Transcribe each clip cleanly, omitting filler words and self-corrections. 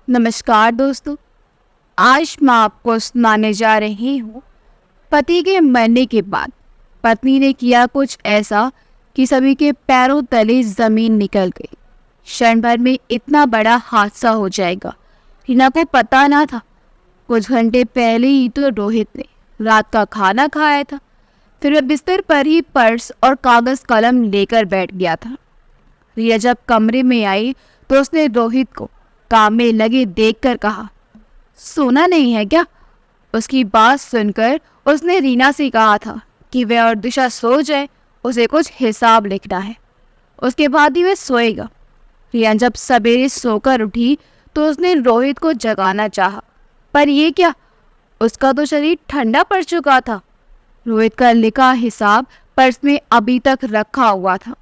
नमस्कार दोस्तों। आज मैं आपको सुनाने जा रही हूँ पति के मरने के बाद पत्नी ने किया कुछ ऐसा कि सभी के पैरों तले जमीन निकल गई। क्षण भर में इतना बड़ा हादसा हो जाएगा, रीना को पता ना था। कुछ घंटे पहले ही तो रोहित ने रात का खाना खाया था। फिर वह बिस्तर पर ही पर्स और कागज कलम लेकर बैठ गया था। रीना जब कमरे में आई तो उसने रोहित को काम में लगे देखकर कहा, सोना नहीं है क्या? उसकी बात सुनकर उसने रीना से कहा था कि वह और दिशा सो जाए, उसे कुछ हिसाब लिखना है, उसके बाद ही वह सोएगा। रीना जब सवेरे सोकर उठी तो उसने रोहित को जगाना चाहा, पर यह क्या, उसका तो शरीर ठंडा पड़ चुका था। रोहित का लिखा हिसाब पर्स में अभी तक रखा हुआ था।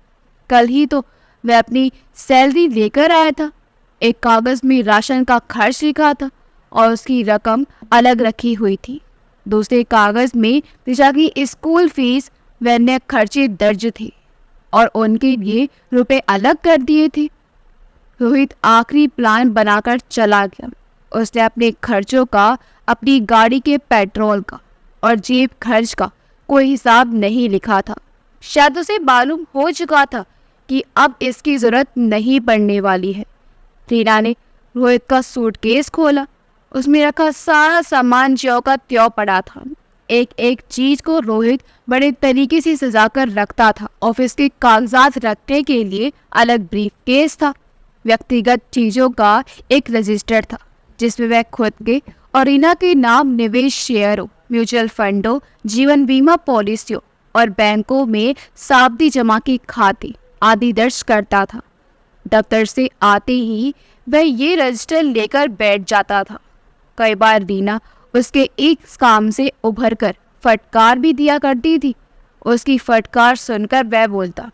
कल ही तो वह अपनी सैलरी लेकर आया था। एक कागज में राशन का खर्च लिखा था और उसकी रकम अलग रखी हुई थी। दूसरे कागज में दिशा की स्कूल फीस व अन्य खर्चे दर्ज थे और उनके लिए रुपए अलग कर दिए थे। रोहित आखिरी प्लान बनाकर चला गया। उसने अपने खर्चों का, अपनी गाड़ी के पेट्रोल का और जेब खर्च का कोई हिसाब नहीं लिखा था। शायद उसे मालूम हो चुका था कि अब इसकी जरूरत नहीं पड़ने वाली है। रीना ने रोहित का सूटकेस खोला। उसमें रखा सारा सामान ज्यों का त्यों पड़ा था। एक एक चीज को रोहित बड़े तरीके से सजा कर रखता था। ऑफिस के कागजात रखने के लिए अलग ब्रीफकेस था। व्यक्तिगत चीजों का एक रजिस्टर था जिसमें वह खुद के और रीना के नाम निवेश शेयरों, म्यूचुअल फंडों, जीवन बीमा पॉलिसियों और बैंकों में सावधि जमा के खाते आदि दर्ज करता था। दफ्तर से आते ही वह ये रजिस्टर लेकर बैठ जाता था। कई बार रीना उसके एक काम से उभरकर फटकार भी दिया करती थी। उसकी फटकार सुनकर वह बोलता,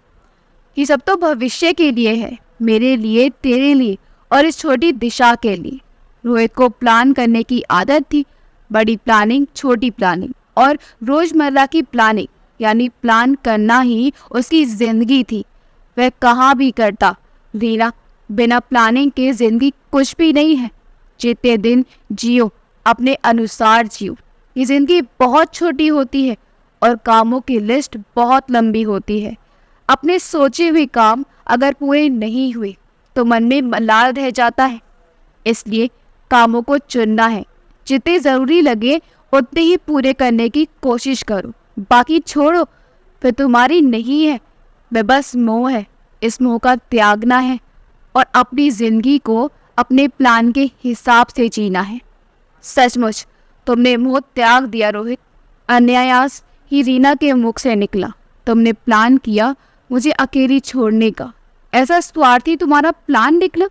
ये सब तो भविष्य के लिए है, मेरे लिए, तेरे लिए और इस छोटी दिशा के लिए। रोहित को प्लान करने की आदत थी। बड़ी प्लानिंग, छोटी प्लानिंग और रोजमर्रा की प्लानिंग, यानी प्लान करना ही उसकी जिंदगी थी। वह कहाँ भी करता। रीना, बिना प्लानिंग के जिंदगी कुछ भी नहीं है। जितने दिन जियो अपने अनुसार जियो। ये जिंदगी बहुत छोटी होती है और कामों की लिस्ट बहुत लंबी होती है। अपने सोचे हुए काम अगर पूरे नहीं हुए तो मन में मलाल रह जाता है। इसलिए कामों को चुनना है। जितने ज़रूरी लगे उतने ही पूरे करने की कोशिश करो, बाकी छोड़ो, फिर तुम्हारी नहीं है, वह बस मोह है। इस मोह का त्यागना है और अपनी जिंदगी को अपने प्लान के हिसाब से जीना है। सचमुच तुमने मोह त्याग दिया रोहित, अनायास ही रीना के मुख से निकला। तुमने प्लान किया मुझे अकेली छोड़ने का। ऐसा स्वार्थी तुम्हारा प्लान निकला।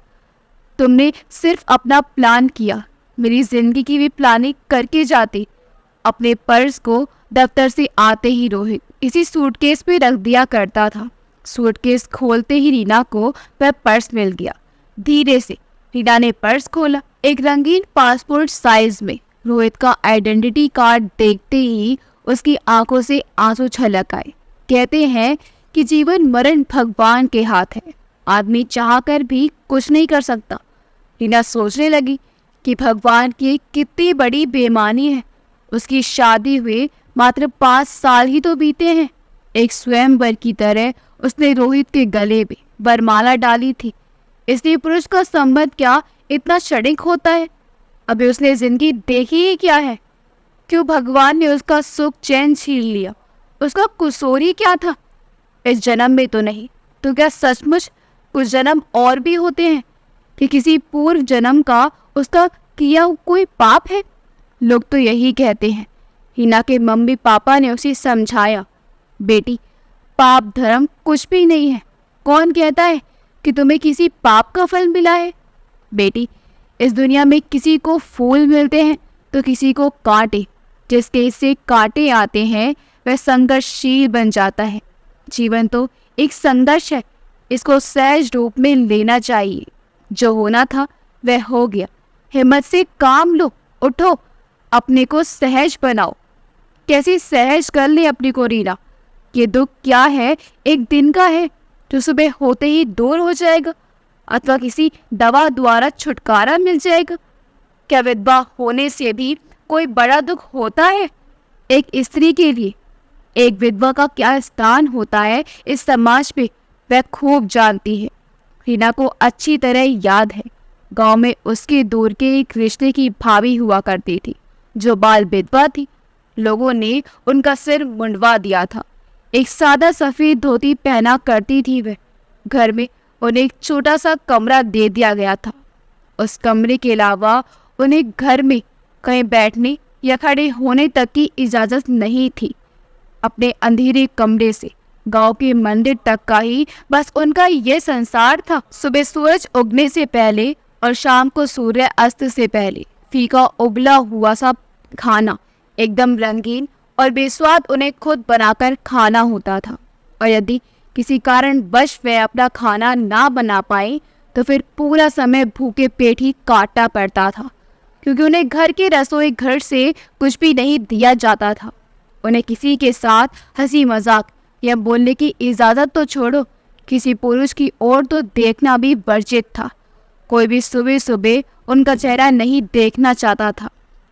तुमने सिर्फ अपना प्लान किया, मेरी जिंदगी की भी प्लानिंग करके जाती। अपने पर्स को दफ्तर से आते ही रोहित इसी सूटकेस पे रख दिया करता था। सूटकेस खोलते ही रीना को वह पर्स मिल गया। धीरे से रीना ने पर्स खोला। एक रंगीन पासपोर्ट साइज में रोहित का आइडेंटिटी कार्ड देखते ही उसकी आंखों से आंसू छलक आए। कहते हैं कि जीवन मरण भगवान के हाथ है, आदमी चाहकर भी कुछ नहीं कर सकता। रीना सोचने लगी कि भगवान की कितनी बड़ी बेईमानी है। उसकी शादी हुए मात्र 5 साल ही तो बीते हैं। एक स्वयंवर की तरह उसने रोहित के गले में वरमाला डाली थी। इसलिए पुरुष का संबंध क्या इतना क्षणिक होता है? अभी उसने जिंदगी देखी ही क्या है? क्यों भगवान ने उसका सुख चैन छीन लिया? उसका कसूर ही क्या था? इस जन्म में तो नहीं, तो क्या सचमुच कुछ जन्म और भी होते हैं कि किसी पूर्व जन्म का उसका किया कोई पाप है? लोग तो यही कहते हैं। हीना के मम्मी पापा ने उसे समझाया, बेटी पाप धर्म कुछ भी नहीं है। कौन कहता है कि तुम्हें किसी पाप का फल मिला है? बेटी, इस दुनिया में किसी को फूल मिलते हैं तो किसी को कांटे। जिसके इससे कांटे आते हैं वह संघर्षशील बन जाता है। जीवन तो एक संघर्ष है, इसको सहज रूप में लेना चाहिए। जो होना था वह हो गया। हिम्मत से काम लो, उठो, अपने को सहज बनाओ। कैसे सहज कर ले अपनी को रीना? ये दुख क्या है, एक दिन का है जो सुबह होते ही दूर हो जाएगा। अथवा किसी दवा द्वारा छुटकारा मिल जाएगा। क्या विधवा होने से भी कोई बड़ा दुख होता है? एक स्त्री के लिए एक विधवा का क्या स्थान होता है इस समाज में, वह खूब जानती है। रीना को अच्छी तरह याद है, गांव में उसके दूर के एक रिश्ते की भाभी हुआ करती थी जो बाल विधवा थी। लोगों ने उनका सिर मुंडवा दिया था। एक सादा सफेद धोती पहना करती थी वह। घर में उन्हें एक छोटा सा कमरा दे दिया गया था। उस कमरे के अलावा उन्हें घर में कहीं बैठने या खड़े होने तक की इजाज़त नहीं थी। अपने अंधेरे कमरे से गांव के मंदिर तक का ही बस उनका ये संसार था। सुबह सूरज उगने से पहले और शाम को सूर्य अस्त से पहले फीका उबला हुआ सा खाना एकदम रंगीन और बेस्वाद उन्हें खुद बनाकर खाना होता था। और यदि किसी कारणवश वे अपना खाना ना बना पाए तो फिर पूरा समय भूखे पेट ही काटना पड़ता था, क्योंकि उन्हें घर के रसोई घर से कुछ भी नहीं दिया जाता था। उन्हें किसी के साथ हंसी मजाक या बोलने की इजाज़त तो छोड़ो, किसी पुरुष की ओर तो देखना भी वर्जित था। कोई भी सुबह सुबह उनका चेहरा नहीं देखना चाहता था,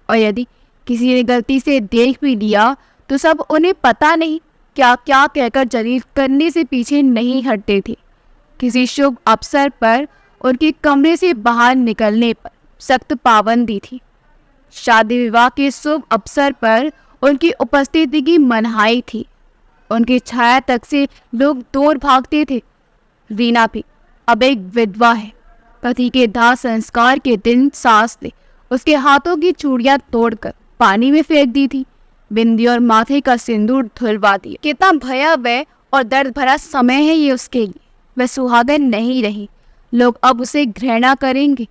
और यदि किसी ने गलती से देख भी लिया तो सब उन्हें पता नहीं क्या क्या कहकर जलील करने से पीछे नहीं हटते थे। किसी शुभ अवसर पर उनके कमरे से बाहर निकलने पर सख्त पाबंदी थी। शादी विवाह के शुभ अवसर पर उनकी उपस्थिति की मनाही थी। उनकी छाया तक से लोग दूर भागते थे। रीना भी अब एक विधवा है। पति के दाह संस्कार के दिन सास ने उसके हाथों की चूड़ियां तोड़कर पानी में फेंक दी थी। बिंदी और माथे का सिंदूर धुलवा दिया। कितना भयावह और दर्द भरा समय है ये उसके लिए। वह सुहागन नहीं रही। लोग अब उसे घृणा करेंगे।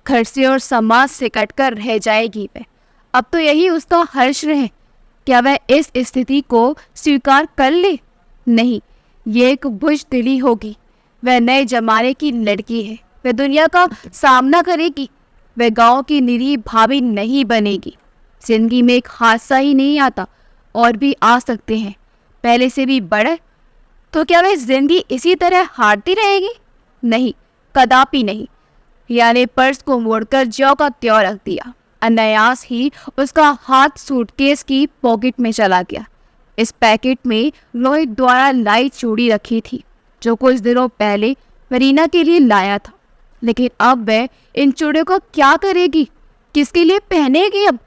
घर से और समाज से कटकर रह जाएगी वह। अब तो यही उसका हर्ष है। क्या वह इस स्थिति को स्वीकार कर ले? नहीं, ये एक बुज़दिली होगी। वह नए जमाने की लड़की है। वह दुनिया का सामना करेगी। वह गांव की निरीह भाभी नहीं बनेगी। जिंदगी में एक हादसा ही नहीं आता, और भी आ सकते हैं, पहले से भी बड़े। तो क्या वह जिंदगी इसी तरह हारती रहेगी? नहीं, कदापि नहीं। रिया ने पर्स को मोड़कर ज्यों का त्यों रख दिया। अनायास ही उसका हाथ सूटकेस की पॉकेट में चला गया। इस पैकेट में रोहित द्वारा लाई चूड़ी रखी थी, जो कुछ दिनों पहले रीना के लिए लाया था। लेकिन अब वह इन चूड़ियों को क्या करेगी? किसके लिए पहनेगी? अब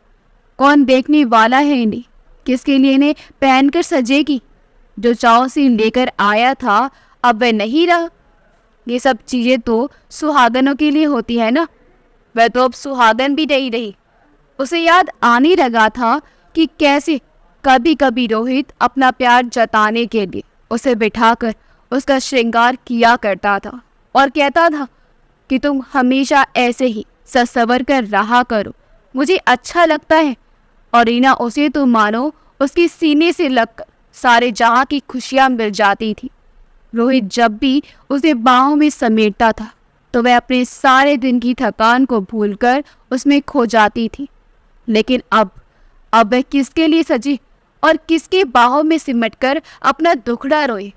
कौन देखने वाला है इन्हें? किसके लिए इन्हें पहनकर सजेगी? जो चाव से लेकर आया था अब वह नहीं रहा। ये सब चीजें तो सुहागनों के लिए होती है ना। वह तो अब सुहागन भी नहीं रही। उसे याद आने लगा था कि कैसे कभी कभी रोहित अपना प्यार जताने के लिए उसे बिठाकर उसका श्रृंगार किया करता था और कहता था कि तुम हमेशा ऐसे ही सज-सवर कर रहा करो, मुझे अच्छा लगता है। और रीना उसे तो मानो उसके सीने से लगकर सारे जहां की खुशियां मिल जाती थी। रोहित जब भी उसे बाहों में समेटता था तो वह अपने सारे दिन की थकान को भूलकर उसमें खो जाती थी। लेकिन अब वह किसके लिए सजी और किसके बाहों में सिमटकर अपना दुखड़ा रोए?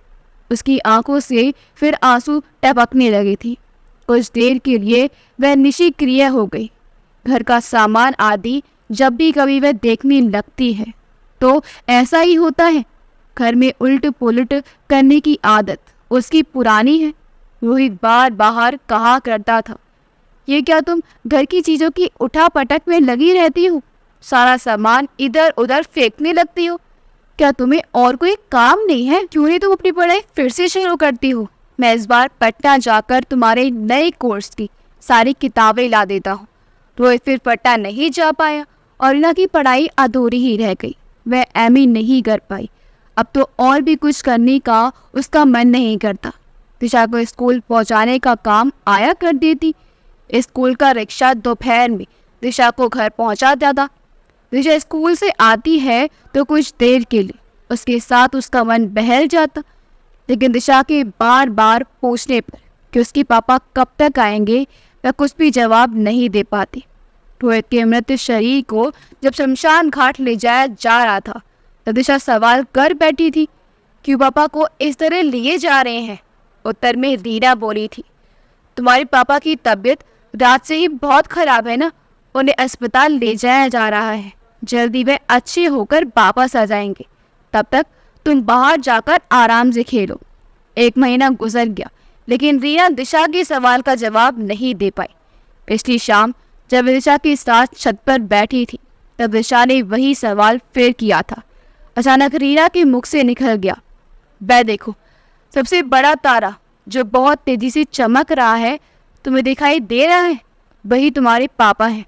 उसकी आंखों से फिर आंसू टपकने लगे थे। कुछ देर के लिए वह निष्क्रिय हो गई। घर का सामान आदि जब भी कभी वह देखने लगती है तो ऐसा ही होता है। घर में उल्ट पुलट करने की आदत उसकी पुरानी है। रोहित बार बाहर कहा करता था, ये क्या तुम घर की चीजों की उठा पटक में लगी रहती हो? सारा सामान इधर उधर फेंकने लगती हो। क्या तुम्हें और कोई काम नहीं है? क्यों नहीं तुम अपनी पढ़ाई फिर से शुरू करती हो? मैं इस बार पटना जाकर तुम्हारे नए कोर्स की सारी किताबें ला देता हूँ। रोहित फिर पटना नहीं जा पाया और रीना की पढ़ाई अधूरी ही रह गई। वह एमए नहीं कर पाई। अब तो और भी कुछ करने का उसका मन नहीं करता। दिशा को स्कूल पहुंचाने का काम आया कर देती। स्कूल का रिक्शा दोपहर में दिशा को घर पहुंचा देता। दिशा स्कूल से आती है तो कुछ देर के लिए उसके साथ उसका मन बहल जाता, लेकिन दिशा के बार बार पूछने पर कि उसके पापा कब तक आएंगे वह कुछ भी जवाब नहीं दे पाती। रोहित के मृत शरीर को जब शमशान घाट ले जाया जा रहा था तो दिशा सवाल कर बैठी थी, क्यों पापा को इस तरह लिए जा रहे हैं? उत्तर में रीना बोली थी, तुम्हारे पापा की तबीयत रात से ही बहुत खराब है ना, उन्हें अस्पताल ले जाया जा रहा है। जल्दी वे अच्छे होकर वापस आ जाएंगे। तब तक तुम बाहर जाकर आराम से खेलो। 1 महीना गुजर गया, लेकिन रीना दिशा के सवाल का जवाब नहीं दे पाई। पिछली शाम जब दिशा के साथ छत पर बैठी थी, तब दिशा ने वही सवाल फिर किया था। अचानक रीना के मुख से निकल गया, वह देखो, सबसे बड़ा तारा जो बहुत तेजी से चमक रहा है, तुम्हें दिखाई दे रहा है? वही तुम्हारे पापा हैं।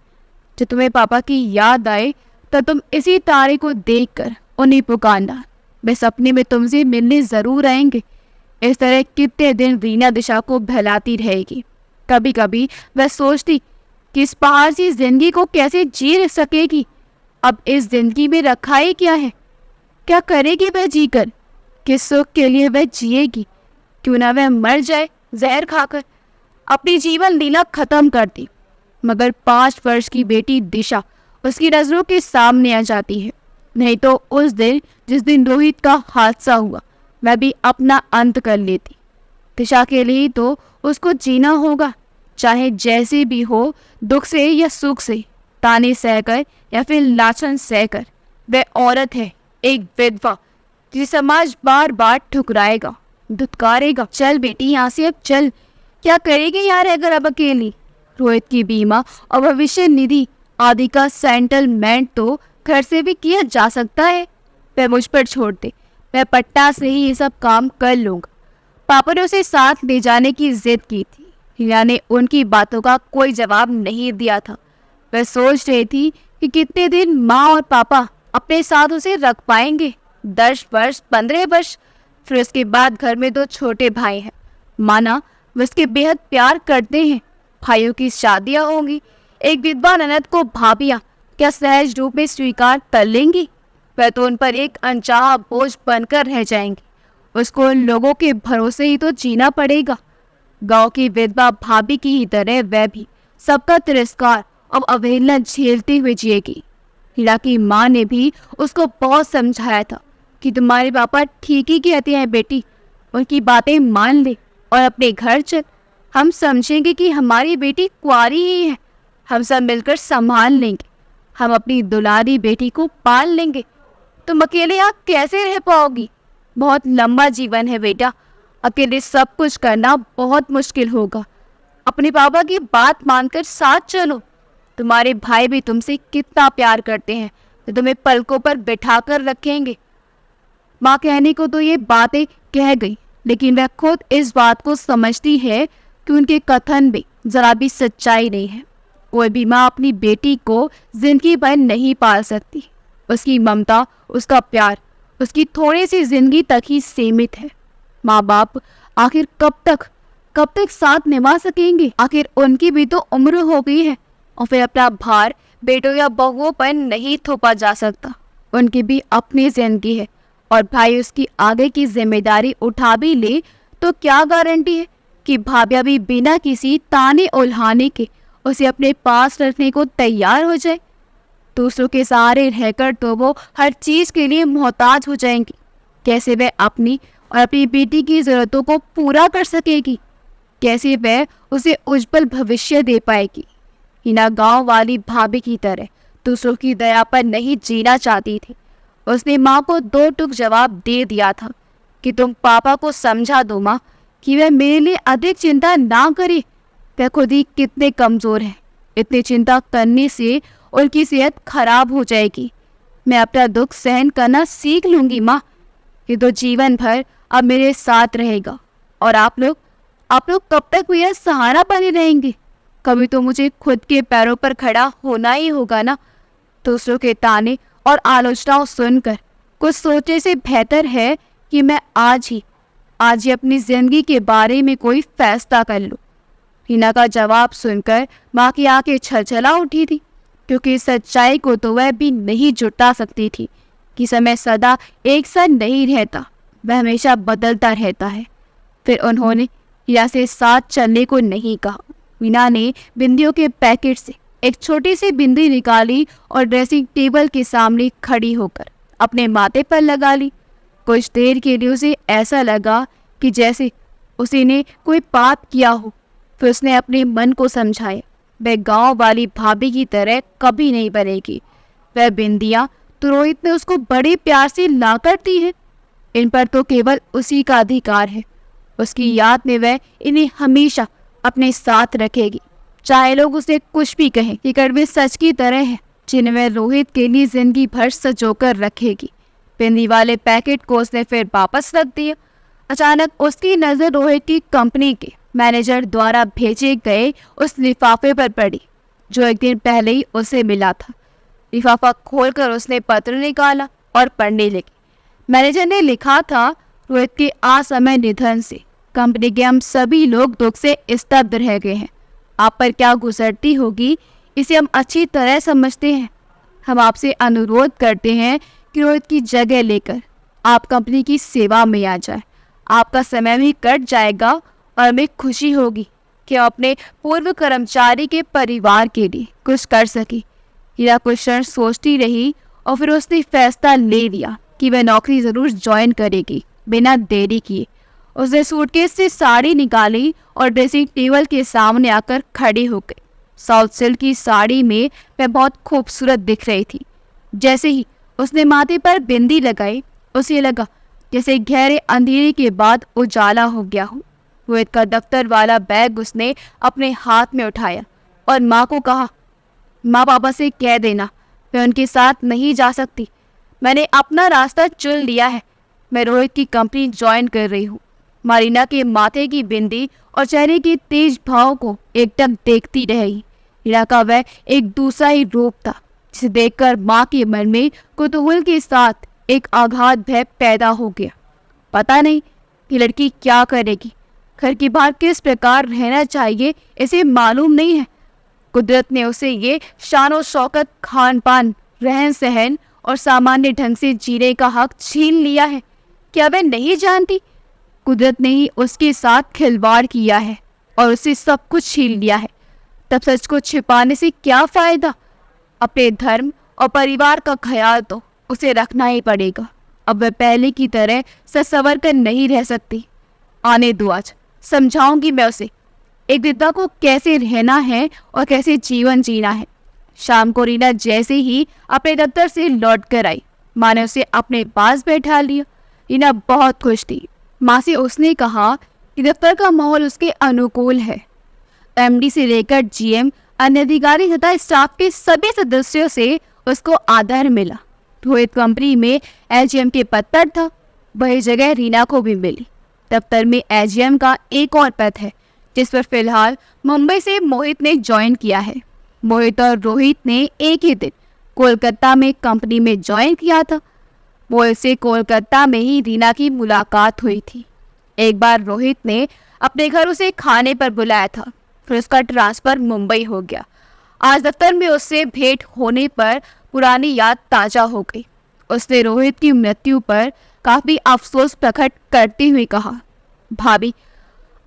जब तुम्हें पापा की याद आए तो तुम इसी तारे को देखकर उन्हें पुकारना। वे सपने में तुमसे मिलने जरूर आएंगे। इस तरह कितने दिन रीना दिशा को बहलाती रहेगी। कभी कभी वह सोचती कि इस पहाड़ की जिंदगी को कैसे जी सकेगी। अब इस जिंदगी में रखा ही क्या है? क्या करेगी वह जीकर? किस सुख के लिए वह जिएगी? क्यों ना वह मर जाए जहर खाकर, अपनी जीवन लीला खत्म कर दी। मगर 5 वर्ष की बेटी दिशा उसकी नजरों के सामने आ जाती है। नहीं तो उस दिन जिस दिन रोहित का हादसा हुआ, मैं भी अपना अंत कर लेती। दिशा के लिए तो उसको जीना होगा, चाहे जैसे भी हो, दुख से या सुख से, ताने सहकर या फिर लाछन सहकर। वह औरत है, एक विधवा, जिसे समाज बार बार ठुकराएगा, धुतकारेगा। चल बेटी, यहाँ से अब चल। क्या करेगी यार अगर अब अकेली? रोहित की बीमा और भविष्य निधि आदि का सेटलमेंट तो घर से भी किया जा सकता है। वह मुझ पर छोड़ दे, मैं पट्टा से ही ये सब काम कर लूँगा। पापा ने उसे साथ ले जाने की जिद की थी। रीना ने उनकी बातों का कोई जवाब नहीं दिया था। वह सोच रही थी कि कितने दिन माँ और पापा अपने साथ उसे रख पाएंगे। 10 वर्ष, 15 वर्ष, फिर उसके बाद घर में 2 छोटे भाई हैं। माना वे उसके बेहद प्यार करते हैं। भाइयों की शादियां होंगी। एक विधवा ननद को भाभियां क्या सहज रूप में स्वीकार कर लेंगी? वह तो उन पर एक अनचाहा बोझ बनकर रह जाएंगी। उसको उन लोगों के भरोसे ही तो जीना पड़ेगा। गांव की विधवा भाभी की ही तरह वह भी सबका तिरस्कार और अवहेलना झेलते हुए जिएगी। हीरा की माँ ने भी उसको बहुत समझाया था कि तुम्हारे पापा ठीक ही कहते हैं बेटी, उनकी बातें मान ले और अपने घर चल। हम समझेंगे कि हमारी बेटी कुंवारी ही है, हम सब मिलकर संभाल लेंगे, हम अपनी दुलारी बेटी को पाल लेंगे। तुम अकेले यहाँ कैसे रह पाओगी? बहुत लंबा जीवन है बेटा, अकेले सब कुछ करना बहुत मुश्किल होगा। अपने पापा की बात मानकर साथ चलो। तुम्हारे भाई भी तुमसे कितना प्यार करते हैं, तो तुम्हें पलकों पर बिठा कर रखेंगे। माँ कहने को तो ये बातें कह गई, लेकिन वह खुद इस बात को समझती है कि उनके कथन में जरा भी सच्चाई नहीं है। कोई भी माँ अपनी बेटी को जिंदगी भर नहीं पाल सकती। उसकी ममता, उसका प्यार, उसकी थोड़ी सी जिंदगी तक ही सीमित है। माँ बाप आखिर कब तक साथ निभा सकेंगे? आखिर उनकी भी तो उम्र हो गई है, और फिर अपना भार बेटों या बहुओं पर नहीं थोपा जा सकता। उनकी भी अपनी जिंदगी है, और भाई उसकी आगे की जिम्मेदारी उठा भी ले तो क्या गारंटी है कि भाभिया भी बिना किसी ताने उल्हाने के उसे अपने पास रखने को तैयार हो जाए। दूसरों के सहारे रहकर तो वो हर चीज के लिए मोहताज हो जाएंगी। कैसे वह अपनी और अपनी बेटी की जरूरतों को पूरा कर सकेगी? कैसे वह उसे उज्जवल भविष्य दे पाएगी? हिना गांव वाली भाभी की तरह दूसरों की दया पर नहीं जीना चाहती थी। उसने माँ को 2 टूक जवाब दे दिया था कि तुम पापा को समझा दो माँ कि वह मेरे लिए अधिक चिंता ना करे। वह खुद ही कितने कमजोर है, इतनी चिंता करने से उनकी सेहत खराब हो जाएगी। मैं अपना दुख सहन करना सीख लूंगी माँ। ये तो जीवन भर अब मेरे साथ रहेगा। और आप लोग कब तक मेरा सहारा बने रहेंगे? कभी तो मुझे खुद के पैरों पर खड़ा होना ही होगा ना। दूसरों के ताने और आलोचनाओं सुनकर कुछ सोचने से बेहतर है कि मैं आज ही अपनी जिंदगी के बारे में कोई फैसला कर लूं। हिना का जवाब सुनकर माँ की आंखें छलछला उठी थी, क्योंकि सच्चाई को तो वह भी नहीं जुटा सकती थी कि समय सदा एक सा नहीं रहता, वह हमेशा बदलता रहता है। फिर उन्होंने हिना से साथ चलने को नहीं कहा। हिना ने बिंदियों के पैकेट से एक छोटी सी बिंदी निकाली और ड्रेसिंग टेबल के सामने खड़ी होकर अपने माथे पर लगा ली। कुछ देर के लिए उसे ऐसा लगा कि जैसे उसी ने कोई पाप किया हो। फिर उसने अपने मन को समझाया, वह गांव वाली भाभी की तरह कभी नहीं बनेगी। वह बिंदियां तो रोहित ने उसको बड़े प्यार से ला कर दी है। इन पर तो केवल उसी का अधिकार है। उसकी याद में वह इन्हें हमेशा अपने साथ रखेगी, चाहे लोग उसे कुछ भी कहें। ये कड़वे सच की तरह है जिन्हें वह रोहित के लिए जिंदगी भर सजोकर रखेगी। बिंदी वाले पैकेट को उसने फिर वापस रख दिया। अचानक उसकी नजर रोहित की कंपनी के मैनेजर द्वारा भेजे गए उस लिफाफे पर पड़ी जो एक दिन पहले ही उसे मिला था। लिफाफा खोलकर उसने पत्र निकाला और पढ़ने लगी। मैनेजर ने लिखा था, रोहित के असमय निधन से कंपनी के हम सभी लोग दुख से स्तब्ध रह गए हैं। आप पर क्या गुजरती होगी इसे हम अच्छी तरह समझते हैं। हम आपसे अनुरोध करते हैं कि रोहित की जगह लेकर आप कंपनी की सेवा में आ जाए। आपका समय भी कट जाएगा और हमें खुशी होगी कि हम अपने पूर्व कर्मचारी के परिवार के लिए कुछ कर सके। हीरा कुछ क्षण सोचती रही और फिर उसने फैसला ले लिया कि वह नौकरी जरूर ज्वाइन करेगी। बिना देरी किए उसने सूटकेस से साड़ी निकाली और ड्रेसिंग टेबल के सामने आकर खड़ी हो गई। साउथ सिल्क की साड़ी में वह बहुत खूबसूरत दिख रही थी। जैसे ही उसने माथे पर बिंदी लगाई उसे लगा जैसे गहरे अंधेरे के बाद उजाला हो गया हो। रोहित का दफ्तर वाला बैग उसने अपने हाथ में उठाया और माँ को कहा, माँ पापा से कह देना मैं उनके साथ नहीं जा सकती। मैंने अपना रास्ता चुन लिया है। मैं रोहित की कंपनी ज्वाइन कर रही हूँ। मारीना के माथे की बिंदी और चेहरे के तेज भाव को एकटक देखती रही। हीरा का वह एक दूसरा ही रूप था जिसे देखकर माँ के मन में कुतूहल के साथ एक आघात भय पैदा हो गया। पता नहीं कि लड़की क्या करेगी, घर के बाहर किस प्रकार रहना चाहिए इसे मालूम नहीं है। कुदरत ने उसे ये शान शौकत, खान पान, रहन सहन और सामान्य ढंग से जीने का हक छीन लिया है। क्या वह नहीं जानती कुदरत ने ही उसके साथ खिलवाड़ किया है और उसे सब कुछ छीन लिया है। तब सच को छिपाने से क्या फायदा। अपने धर्म और परिवार का ख्याल तो उसे रखना ही पड़ेगा। अब वह पहले की तरह सवर कर नहीं रह सकती। आने दो, आज समझाऊंगी मैं उसे एक विधवा को कैसे रहना है और कैसे जीवन जीना है। शाम को रीना जैसे ही अपने दफ्तर से लौट कर आई, माँ ने उसे अपने पास बैठा लिया। रीना बहुत खुश थी। माँ से उसने कहा कि दफ्तर का माहौल उसके अनुकूल है। एमडी से लेकर जीएम, अन्य अधिकारी तथा स्टाफ के सभी सदस्यों से उसको आदर मिला। रोहित कंपनी में एजीएम के पद पर था, वही जगह रीना को भी मिली। दफ्तर में एजीएम का एक और पद है जिस पर फिलहाल मुंबई से मोहित ने ज्वाइन किया है। मोहित और रोहित ने एक ही दिन कोलकाता में कंपनी में ज्वाइन किया था। मोहित से कोलकाता में ही रीना की मुलाकात हुई थी। एक बार रोहित ने अपने घर उसे खाने पर बुलाया था, फिर उसका ट्रांसफर मुंबई हो गया। आज दफ्तर में उससे भेंट होने पर पुरानी याद ताजा हो गई। उसने रोहित की मृत्यु पर काफी अफसोस प्रकट करते हुए कहा, भाभी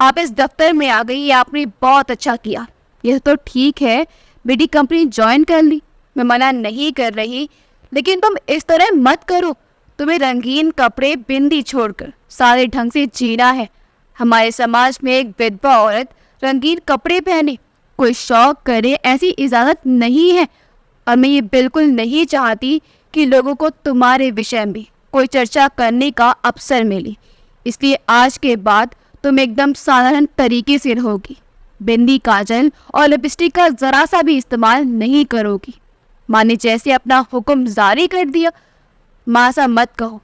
आप इस दफ्तर में आ गई, ये आपने बहुत अच्छा किया। यह तो ठीक है बेटी कंपनी ज्वाइन कर ली, मैं मना नहीं कर रही, लेकिन तुम इस तरह मत करो। तुम्हें रंगीन कपड़े, बिंदी छोड़कर सारे ढंग से जीना है। हमारे समाज में एक विधवा औरत रंगीन कपड़े पहने, कोई शौक करे, ऐसी इजाज़त नहीं है। और मैं ये बिल्कुल नहीं चाहती कि लोगों को तुम्हारे विषय में कोई चर्चा करने का अवसर मिले। इसलिए आज के बाद तुम एकदम साधारण तरीके से रहोगी। बिंदी, काजल और लिपस्टिक का जरा सा भी इस्तेमाल नहीं करोगी। माँ ने जैसे अपना हुक्म जारी कर दिया। माँ सा मत कहो,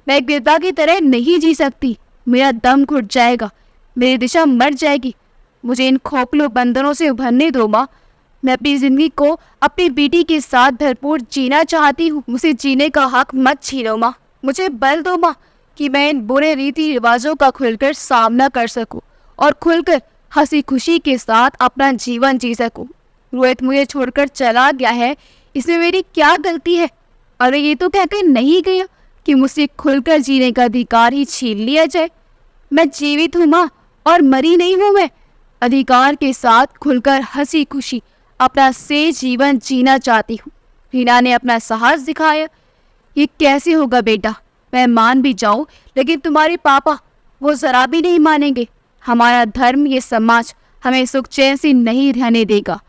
मैं एक विधवा की तरह नहीं जी सकती। मेरा दम घुट जाएगा, मेरी दिशा मर जाएगी। मुझे इन खोखले बंधनों से उभरने दो माँ। मैं अपनी जिंदगी को अपनी बेटी के साथ भरपूर जीना चाहती हूँ। मुझे जीने का हक मत छीनो माँ। मुझे बल दो माँ कि मैं इन बुरे रीति रिवाजों का खुलकर सामना कर सकूं और खुलकर हंसी खुशी के साथ अपना जीवन जी सकूं। रोहित मुझे छोड़कर चला गया है, इसमें मेरी क्या गलती है? और ये तो कहकर नहीं गया कि मुझसे खुलकर जीने का अधिकार ही छीन लिया जाए। मैं जीवित हूँ माँ, और मरी नहीं हूँ। मैं अधिकार के साथ खुलकर हंसी खुशी अपना से जीवन जीना चाहती हूँ। रीना ने अपना साहस दिखाया। ये कैसे होगा बेटा? मैं मान भी जाऊं, लेकिन तुम्हारे पापा वो जरा भी नहीं मानेंगे। हमारा धर्म, ये समाज हमें सुख चैन से नहीं रहने देगा।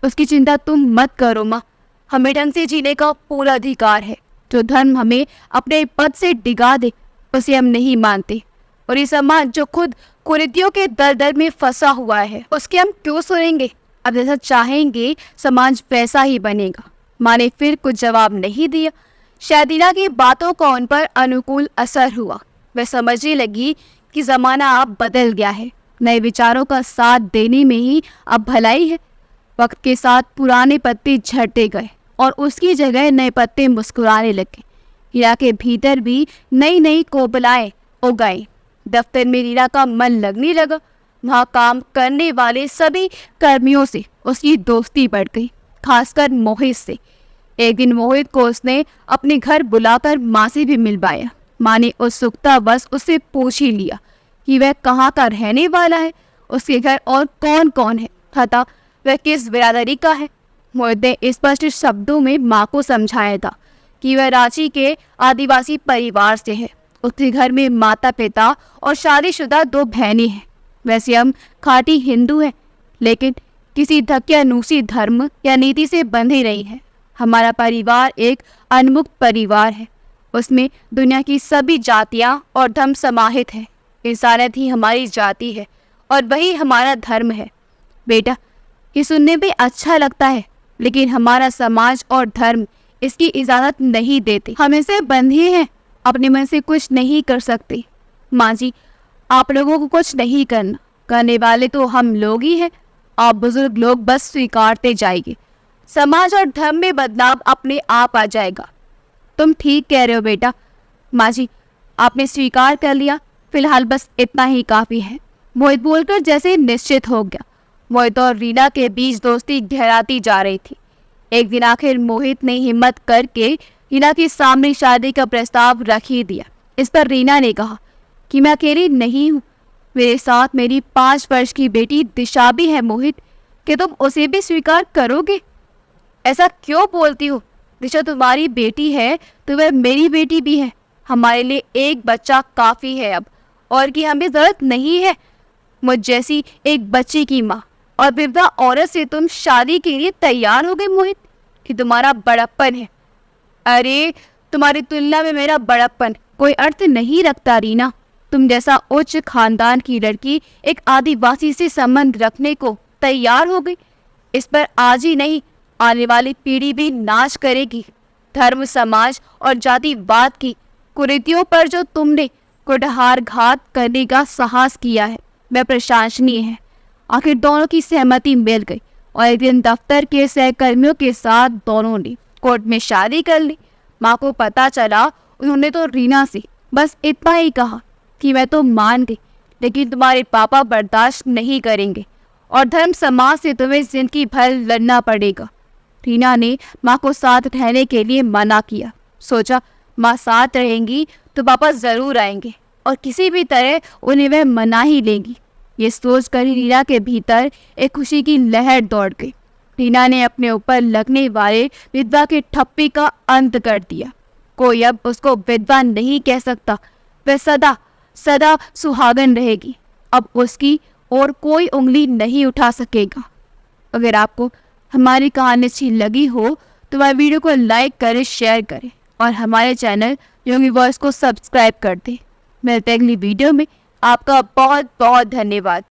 उसकी चिंता तुम मत करो माँ, हमें ढंग से जीने का पूरा अधिकार है। जो धर्म हमें अपने पद से डिगा दे उसे हम नहीं मानते, और ये समाज जो खुद कुरीतियों के दलदल में फंसा हुआ है उसके हम क्यों सुनेंगे। अब जैसा चाहेंगे समाज वैसा ही बनेगा। माँ ने फिर कुछ जवाब नहीं दिया। शायद रीना की बातों का उन पर अनुकूल असर हुआ। वह समझने लगी कि जमाना अब बदल गया है, नए विचारों का साथ देने में ही अब भलाई है। वक्त के साथ पुराने पत्ते झड़ते गए और उसकी जगह नए पत्ते मुस्कुराने लगे। रीना के भीतर भी नई नई कोपलाएं उगाई। दफ्तर में रीना का मन लगने लगा। वहाँ काम करने वाले सभी कर्मियों से उसकी दोस्ती बढ़ गई, खासकर मोहित से। एक दिन मोहित को उसने अपने घर बुलाकर माँ से भी मिलवाया। माँ ने उत्सुकता बस उससे पूछ ही लिया कि वह कहाँ का रहने वाला है, उसके घर और कौन कौन है, तथा वह किस बिरादरी का है। मोहित ने स्पष्ट शब्दों में माँ को समझाया था कि वह रांची के आदिवासी परिवार से है। उसके घर में माता पिता और शादीशुदा 2 बहनें हैं। वैसे हम खाटी हिंदू हैं, लेकिन किसी धक्यानुसी धर्म या नीति से बंधे नहीं है। हमारा परिवार एक अनमुक्त परिवार है, उसमें दुनिया की सभी जातियाँ और धर्म समाहित है। इंसानियत ही हमारी जाति है और वही हमारा धर्म है। बेटा, ये सुनने में अच्छा लगता है, लेकिन हमारा समाज और धर्म इसकी इजाज़त नहीं देते। हम इसे बंधे हैं, अपने मन से कुछ नहीं कर सकते। माँ जी, आप लोगों को कुछ नहीं करना, करने वाले तो हम लोग ही हैं। आप बुजुर्ग लोग बस स्वीकारते जाएंगे, समाज और धर्म में बदलाव अपने आप आ जाएगा। तुम ठीक कह रहे हो बेटा। माँ जी, आपने स्वीकार कर लिया, फिलहाल बस इतना ही काफ़ी है। मोहित बोलकर जैसे निश्चित हो गया। मोहित और रीना के बीच दोस्ती गहराती जा रही थी। एक दिन आखिर मोहित ने हिम्मत करके रीना के सामने शादी का प्रस्ताव रख ही दिया। इस पर रीना ने कहा कि मैं अकेली नहीं हूँ, मेरे साथ मेरी 5 वर्ष की बेटी दिशा भी है। मोहित, कि तुम उसे भी स्वीकार करोगे? ऐसा क्यों बोलती हो? दिशा तुम्हारी बेटी है तो वह मेरी बेटी भी है। हमारे लिए एक बच्चा काफ़ी है अब, और की हमें ज़रूरत नहीं है। मुझ जैसी एक बच्चे की माँ और विधवा औरत से तुम शादी के लिए तैयार हो गए मोहित, कि तुम्हारा बड़प्पन है। अरे, तुम्हारी तुलना में मेरा बड़प्पन कोई अर्थ नहीं रखता रीना। तुम जैसा उच्च खानदान की लड़की एक आदिवासी से संबंध रखने को तैयार हो गई। इस पर आज ही नहीं, आने वाली पीढ़ी भी नाच करेगी। धर्म, समाज और जातिवाद की कुरीतियों पर जो तुमने कुठारघात करने का साहस किया है, वह प्रशंसनीय है। आखिर दोनों की सहमति मिल गई और एक दिन दफ्तर के सहकर्मियों के साथ दोनों ने कोर्ट में शादी कर ली। माँ को पता चला। उन्होंने तो रीना से बस इतना ही कहा कि मैं तो मान गई, लेकिन तुम्हारे पापा बर्दाश्त नहीं करेंगे और धर्म समाज से तुम्हें जिंदगी भर लड़ना पड़ेगा। रीना ने माँ को साथ रहने के लिए मना किया। सोचा माँ साथ रहेंगी तो पापा ज़रूर आएंगे और किसी भी तरह उन्हें वह मना ही लेंगी। ये सोच कर रीना के भीतर एक खुशी की लहर दौड़ गई। रीना ने अपने ऊपर लगने वाले विधवा के ठप्पे का अंत कर दिया। कोई अब उसको विधवा नहीं कह सकता। वह सदा सदा सुहागन रहेगी। अब उसकी और कोई उंगली नहीं उठा सकेगा। अगर आपको हमारी कहानी अच्छी लगी हो तो वह वीडियो को लाइक करें, शेयर करें और हमारे चैनल योगी वॉइस को सब्सक्राइब कर दें। मिलते हैं अगली वीडियो में। आपका बहुत बहुत धन्यवाद।